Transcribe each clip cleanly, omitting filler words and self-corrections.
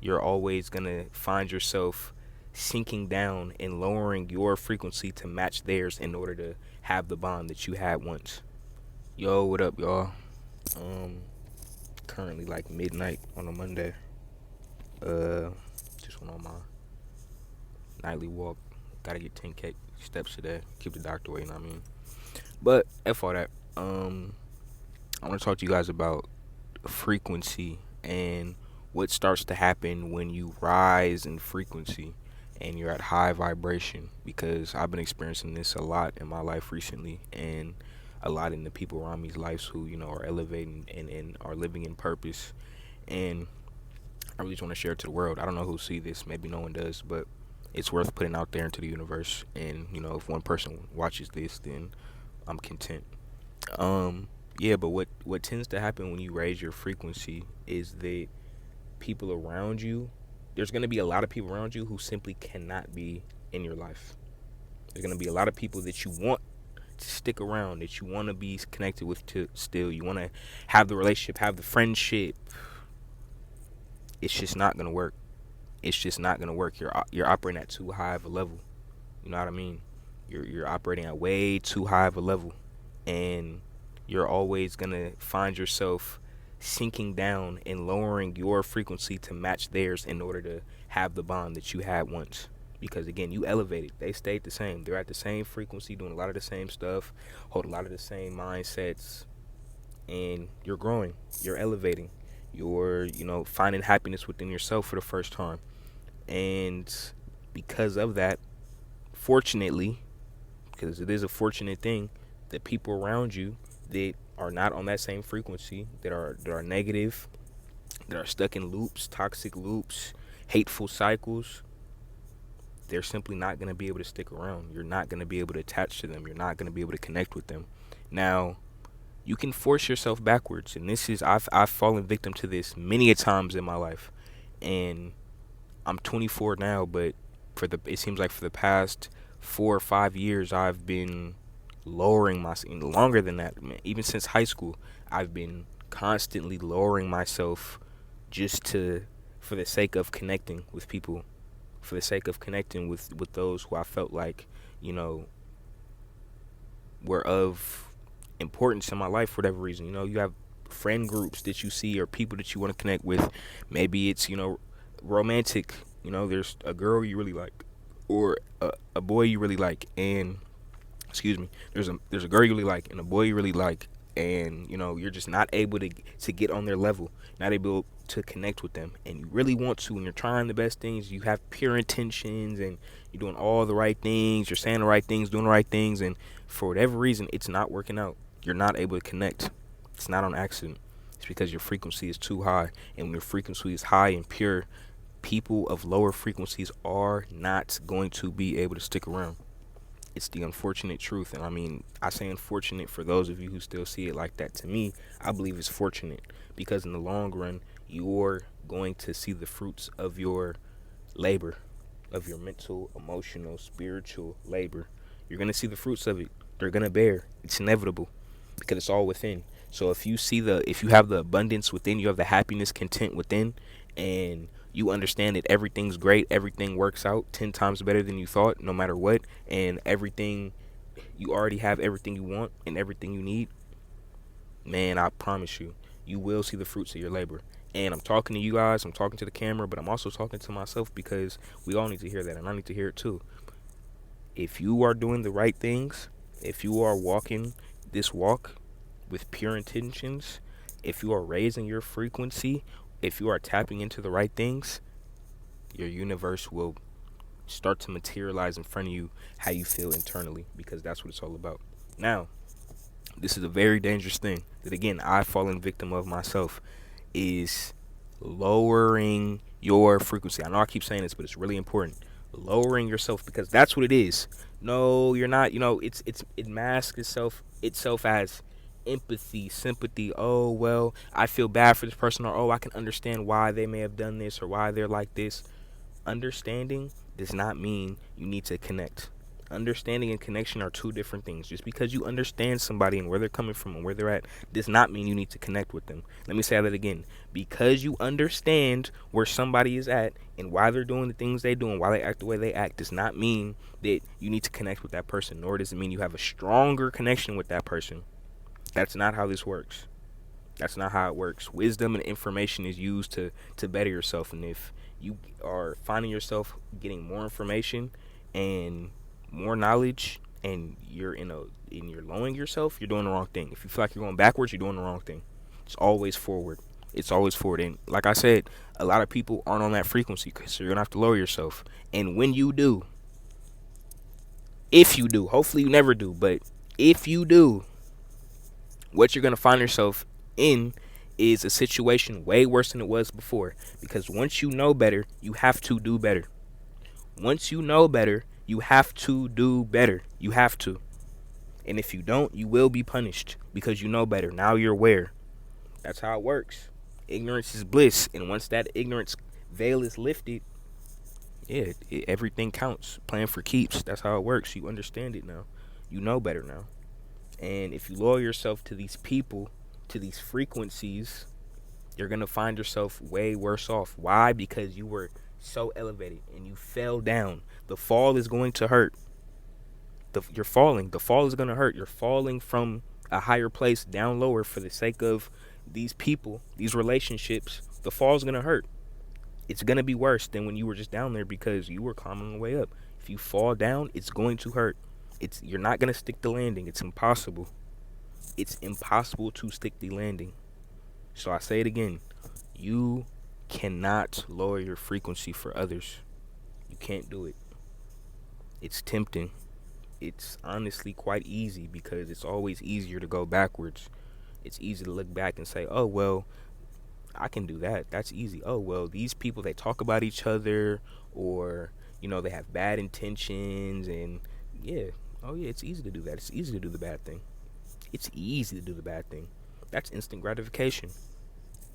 you're always going to find yourself sinking down and lowering your frequency to match theirs in order to have the bond that you had once. Yo, what up, y'all? Um, Currently like midnight on a Monday. Uh, just went on my nightly walk. Gotta get 10K steps today. Keep the doctor away, you know what I mean? But F all that. I want to talk to you guys about frequency and what starts to happen when you rise in frequency and you're at high vibration, because I've been experiencing this a lot in my life recently, and a lot in the people around me's lives who, are elevating and are living in purpose. And I really just want to share it to the world. I don't know who'll see this, maybe no one does, but it's worth putting out there into the universe. And, if one person watches this, then I'm content. Yeah, but what tends to happen when you raise your frequency is that people around you, there's going to be a lot of people around you who simply cannot be in your life. There's going to be a lot of people that you want to stick around, that you want to be connected with to still. You want to have the relationship, have the friendship. It's just not going to work. It's just not going to work. You're operating at too high of a level. You know what I mean? You're operating at way too high of a level, and you're always going to find yourself sinking down and lowering your frequency to match theirs in order to have the bond that you had once. Because again, you elevated. They stayed the same. They're at the same frequency, doing a lot of the same stuff, hold a lot of the same mindsets, and you're growing. You're elevating. You're, finding happiness within yourself for the first time. And because of that, fortunately, because it is a fortunate thing, that people around you that are not on that same frequency, that are negative, that are stuck in loops, toxic loops, hateful cycles, they're simply not going to be able to stick around. You're not going to be able to attach to them. You're not going to be able to connect with them. Now, you can force yourself backwards, and this is I've fallen victim to this many a times in my life. And I'm 24 now, but it seems like for the past 4 or 5 years I've been lowering myself. Longer than that, man. Even since high school, I've been constantly lowering myself just to for the sake of connecting with people, for the sake of connecting with those who I felt like, you know, were of importance in my life for whatever reason. You have friend groups that you see or people that you want to connect with. Maybe it's, romantic. There's a girl you really like, or a boy you really like, and excuse me, there's a girl you really like and a boy you really like, and you're just not able to get on their level, not able to connect with them, and you really want to, and you're trying the best things, you have pure intentions, and you're doing all the right things, you're saying the right things, doing the right things, and for whatever reason it's not working out. You're not able to connect. It's not on accident. It's because your frequency is too high, and when your frequency is high and pure, people of lower frequencies are not going to be able to stick around. It's the unfortunate truth. And I mean, I say unfortunate for those of you who still see it like that. To me, I believe it's fortunate, because in the long run, you're going to see the fruits of your labor, of your mental, emotional, spiritual labor. You're going to see the fruits of it. They're going to bear. It's inevitable, because it's all within. So if you have the abundance within, you have the happiness, content within, and you understand that everything's great, everything works out 10 times better than you thought, no matter what, and you already have everything you want and everything you need, man, I promise you, you will see the fruits of your labor. And I'm talking to you guys, I'm talking to the camera, but I'm also talking to myself, because we all need to hear that, and I need to hear it too. If you are doing the right things, if you are walking this walk with pure intentions, if you are raising your frequency, if you are tapping into the right things, your universe will start to materialize in front of you how you feel internally, because that's what it's all about. Now, this is a very dangerous thing that, again, I've fallen victim of myself, is lowering your frequency. I know I keep saying this, but it's really important. Lowering yourself, because that's what it is. No, you're not. It masks itself as empathy, sympathy. Oh well, I feel bad for this person, or oh, I can understand why they may have done this or why they're like this. Understanding does not mean you need to connect. Understanding and connection are two different things. Just because you understand somebody and where they're coming from and where they're at does not mean you need to connect with them. Let me say that again. Because you understand where somebody is at and why they're doing the things they do and why they act the way they act does not mean that you need to connect with that person, nor does it mean you have a stronger connection with that person. That's not how this works. That's not how it works. Wisdom and information is used to better yourself, and if you are finding yourself getting more information and more knowledge and you're lowering yourself, you're doing the wrong thing. If you feel like you're going backwards, you're doing the wrong thing. It's always forward. It's always forward. And like I said, a lot of people aren't on that frequency, so you're gonna have to lower yourself. And when you do, if you do, hopefully you never do, but if you do, what you're gonna find yourself in is a situation way worse than it was before. Because once you know better, you have to do better. Once you know better, you have to do better. You have to. And if you don't, you will be punished because you know better. Now you're aware. That's how it works. Ignorance is bliss. And once that ignorance veil is lifted, yeah, everything counts. Playing for keeps. That's how it works. You understand it now. You know better now. And if you lower yourself to these people, to these frequencies, you're going to find yourself way worse off. Why? Because you were so elevated and you fell down. The fall is going to hurt. You're falling. The fall is going to hurt. You're falling from a higher place down lower for the sake of these people, these relationships. The fall is going to hurt. It's going to be worse than when you were just down there because you were climbing the way up. If you fall down, it's going to hurt. You're not going to stick the landing. It's impossible. It's impossible to stick the landing. So I say it again. You cannot lower your frequency for others. You can't do it. It's tempting. It's honestly quite easy because it's always easier to go backwards. It's easy to look back and say, oh, well, I can do that. That's easy. Oh, well, these people, they talk about each other or, they have bad intentions and yeah. Oh, yeah, it's easy to do that. It's easy to do the bad thing. It's easy to do the bad thing. That's instant gratification.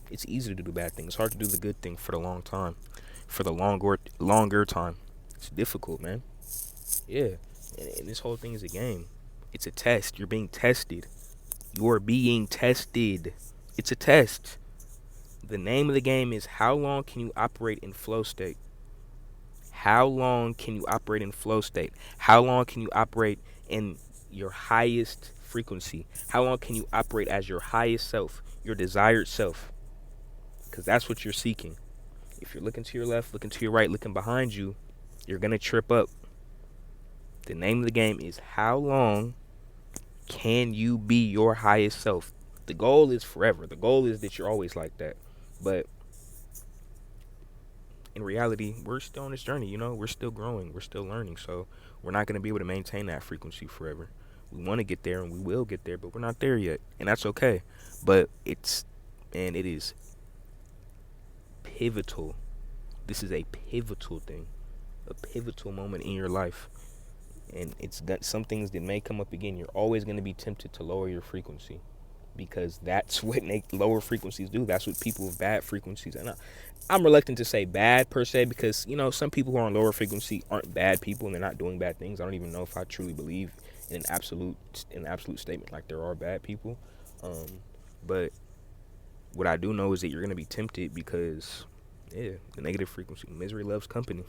It's easy to do the bad thing. It's hard to do the good thing for the long time. For the longer time. It's difficult, man. Yeah. And this whole thing is a game. It's a test. You're being tested. You're being tested. It's a test. The name of the game is how long can you operate in flow state? How long can you operate in flow state? How long can you operate in your highest frequency? How long can you operate as your highest self, your desired self? Because that's what you're seeking. If you're looking to your left, looking to your right, looking behind you, you're going to trip up. The name of the game is how long can you be your highest self? The goal is forever. The goal is that you're always like that. But in reality, we're still on this journey, we're still growing, we're still learning. So we're not going to be able to maintain that frequency forever. We want to get there and we will get there, but we're not there yet. And that's okay. But it is pivotal. This is a pivotal thing, a pivotal moment in your life. And it's that some things that may come up again. You're always going to be tempted to lower your frequency because that's what lower frequencies do. That's what people with bad frequencies. And I'm reluctant to say bad per se because, some people who are on lower frequency aren't bad people and they're not doing bad things. I don't even know if I truly believe in an absolute statement like there are bad people. But what I do know is that you're going to be tempted because, the negative frequency, misery loves company.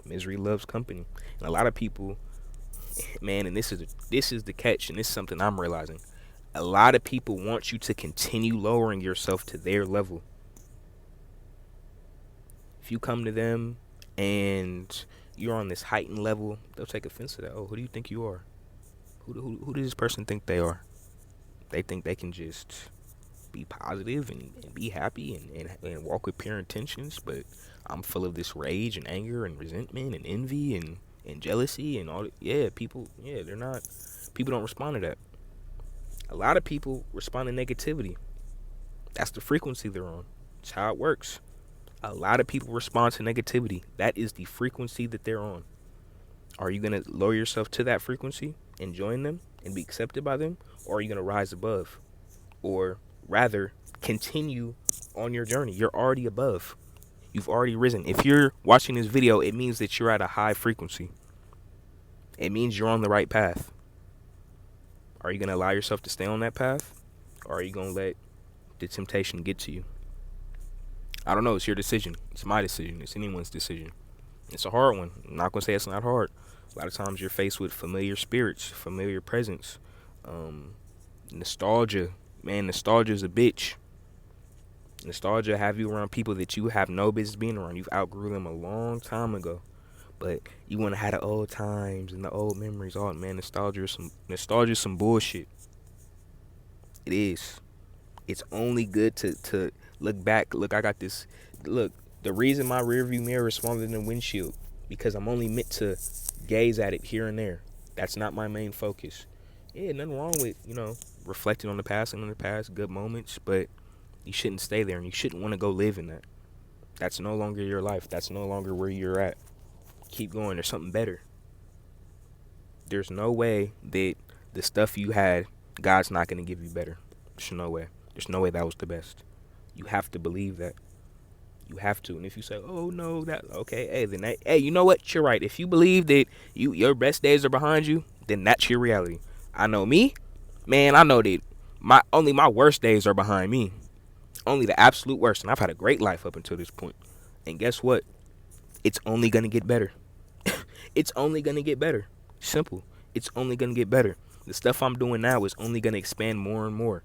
Misery loves company. And a lot of people, man, and this is the catch, and this is something I'm realizing. A lot of people want you to continue lowering yourself to their level. If you come to them and you're on this heightened level, they'll take offense to that. Oh, who do you think you are? Who does this person think they are? They think they can just be positive and be happy and walk with pure intentions, but I'm full of this rage and anger and resentment and envy and jealousy and all. People don't respond to that. A lot of people respond to negativity. That's the frequency they're on. It's how it works. A lot of people respond to negativity. That is the frequency that they're on. Are you going to lower yourself to that frequency and join them and be accepted by them? Or are you going to rise above? Or rather, continue on your journey. You're already above. You've already risen. If you're watching this video, it means that you're at a high frequency. it means you're on the right path. Are you going to allow yourself to stay on that path? Or are you going to let the temptation get to you? I don't know. It's your decision. It's my decision. It's anyone's decision. It's a hard one. I'm not going to say it's not hard. A lot of times you're faced with familiar spirits, familiar presence, nostalgia. Man, nostalgia is a bitch. Nostalgia have you around people that you have no business being around. You've outgrew them a long time ago. But you want to have the old times and the old memories. Oh man, nostalgia is some bullshit. It is. It's only good to look back. Look, I got this. Look, the reason my rearview mirror is smaller than the windshield because I'm only meant to gaze at it here and there. That's not my main focus. Yeah, nothing wrong with reflecting on the past and on the past, good moments, but you shouldn't stay there and you shouldn't want to go live in that. That's no longer your life. That's no longer where you're at. Keep going. There's something better. There's no way that the stuff you had, God's not going to give you better. There's no way. There's no way that was the best. You have to believe that. You have to. And if you say, oh, no, that, okay, hey, you know what? You're right. If you believe that your best days are behind you, then that's your reality. I know me. Man, I know that only my worst days are behind me. Only the absolute worst. And I've had a great life up until this point. And guess what? It's only going to get better. It's only going to get better. Simple. It's only going to get better. The stuff I'm doing now is only going to expand more and more.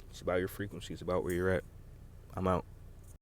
It's about your frequency. It's about where you're at. I'm out.